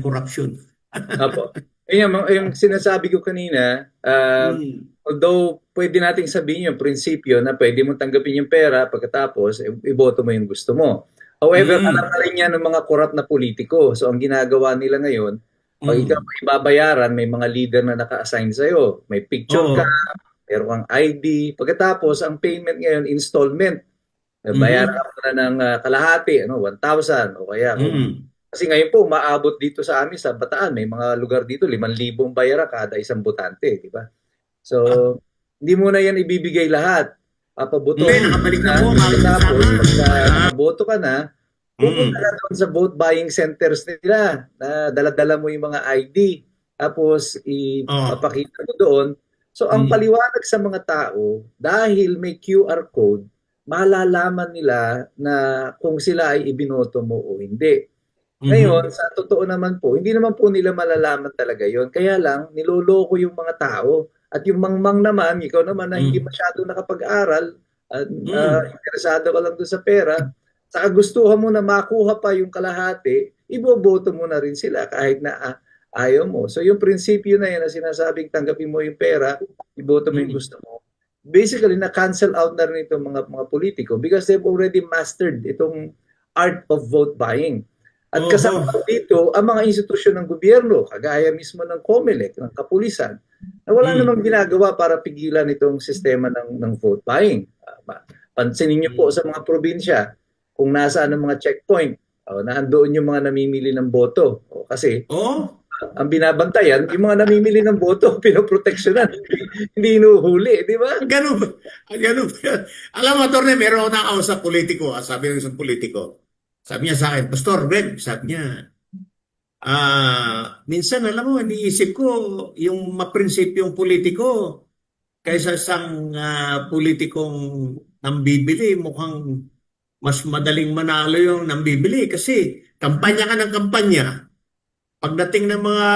korupsyon. Apo. Yung sinasabi ko kanina, although pwede nating sabihin yung prinsipyo na pwede mo tanggapin yung pera pagkatapos iboto mo yung gusto mo. However, alam Mm, na rin yan ng mga korap na politiko. So ang ginagawa nila ngayon, pag ikaw mm. ay babayaran, may mga leader na naka-assign sa'yo. May picture ka, Oo. meron kang ID. Pagkatapos, ang payment ngayon, installment. Bayaran ka Mhm. muna ng kalahati, 1,000. O kaya kung Mm. kasi ngayon po, umaabot dito sa amin sa Bataan, may mga lugar dito, 5,000 bayaran kada isang botante, di ba? So, Ah, hindi mo na yan ibibigay lahat. Papabotohin mo nakabalik na na, po mga tapos kasama. pagka Ah, nakaboto ka na, pupunta ka mm. doon sa vote buying centers nila na dala-dala mo yung mga ID, tapos Oh. ipapakita mo doon. So, ang Mm. paliwanag sa mga tao, dahil may QR code, malalaman nila na kung sila ay ibinoto mo o hindi. Ngayon, Mhm. sa totoo naman po, hindi naman po nila malalaman talaga yon. Kaya lang, niloloko yung mga tao. At yung mangmang naman, ikaw naman na hindi Mm. masyado nakapag-aral, at Mm. interesado ka lang doon sa pera, sa kagustuhan mo na makuha pa yung kalahati, iboboto mo na rin sila kahit na ayaw mo. So yung prinsipyo na yan na sinasabing tanggapin mo yung pera, iboto mo yung Mm. gusto mo. Basically, na-cancel out na rin itong mga politiko because they've already mastered itong art of vote buying. At Oho. kasama dito ang mga institusyon ng gobyerno, kagaya mismo ng COMELEC, ng kapulisan, na wala namang Mm. ginagawa para pigilan itong sistema ng vote buying. Pansinin niyo po Mm. sa mga probinsya kung nasaan ang mga checkpoint, na andoon yung mga namimili ng boto. Kasi Oh, ang binabantayan, yung mga namimili ng boto, pinoproteksyonan, hindi hinuhuli, di ba? ganun ba? Ganun ba? Alam mo, Torne, meron ako nakausap politiko. Sabi ng isang politiko. Sabi niya sa akin, Pastor, Ben, sabi niya, minsan, alam mo, iniisip ko, yung maprinsipyong politiko, kaysa isang politikong nambibili, mukhang mas madaling manalo yung nambibili. Kasi, kampanya ka ng kampanya, pagdating ng mga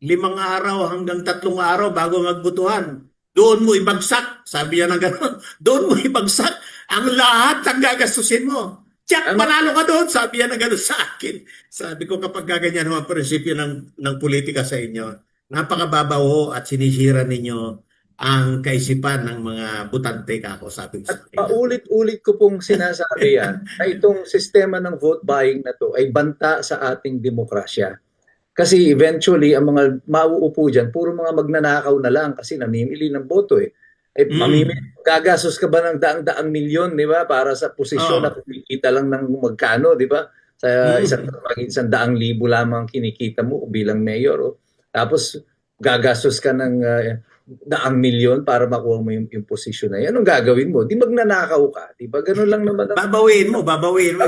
5 araw hanggang 3 araw bago magbutuhan, doon mo ibagsak. Sabi niya na gano'n. Doon mo ibagsak ang lahat ng gagastusin mo. Tiyak, Tama. panalo ka doon. Sabi niya na gano'n sa akin. Sabi ko kapag gaganyan naman prinsipyo ng politika sa inyo, napakababaw at sinisira ninyo ang kaisipan ng mga butante ka ako, sabi ko At sa kanya. paulit-ulit ko pong sinasabi yan na itong sistema ng vote buying na to ay banta sa ating demokrasya. Kasi eventually, ang mga mauupo dyan, puro mga magnanakaw na lang kasi namimili ng boto eh. Mm. Gagastos ka ba ng daang-daang milyon, di ba? Para sa posisyon na Oh. kumikita lang ng magkano, di ba? Sa Mm. 100,000 lamang kinikita mo bilang mayor. Oh. Tapos gagastos ka ng daang milyon para makuha mo yung posisyon na yan. Anong gagawin mo? Di magnanakaw ka, di ba? Ganun lang naman ang Babawiin mo, sabi babawiin mo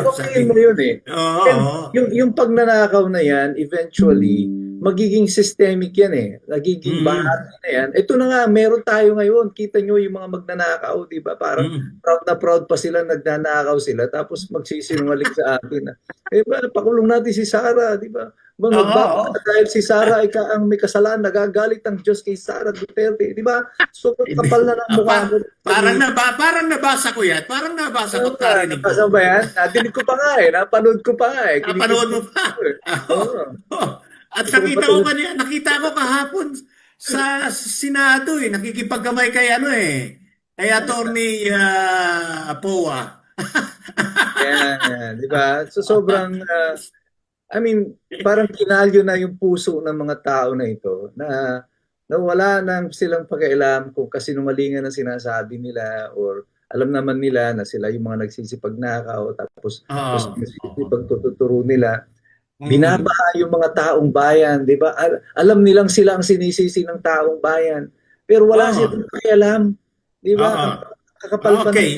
mo. yun eh. Oo, And oo. yung pagnanakaw na yan, eventually, magiging systemic yan eh. Nagiging Mm, bahagi na yan. Ito na nga, meron tayo ngayon. Kita nyo yung mga magnanakaw, di ba? Parang mm. proud na proud pa sila, nagnanakaw sila. Tapos magsisinungaling sa atin na, eh ba, pakulong natin si Sara, di ba? Ba, Oo, nagbabaka oo. dahil si Sara ay ang may kasalanan, nagagalit ang Diyos kay Sara Duterte, di ba? So, Hindi. kapal na ng mukha mo sabihin. Parang nabasa ko yan. Parang nabasa ko Oo at nga, narinig nabasa ko. ba yan? Nadinig ko pa nga eh, napanood ko pa nga eh, Napanood mo kinikilig pa. ko eh. Oo. Oo. Oo. At Gusto ko pa ito. nakita ko kahapon sa Senado eh. Nakikipagkamay kay ano eh. Kay Attorney Poa. Yan, di ba? So sobrang, I mean, parang kinalyo na yung puso ng mga tao na ito na wala nang silang pakialam kung kasinungalingan ang sinasabi nila or alam naman nila na sila yung mga nagsisipagnakaw tapos Oo. kung Oo. pagtuturo nila, Mm. binabaha yung mga taong bayan, di ba? Alam nilang sila ang sinisisi ng taong bayan, pero wala Oo. silang pakialam, di ba? Oo. Kakapal pa ng Okay.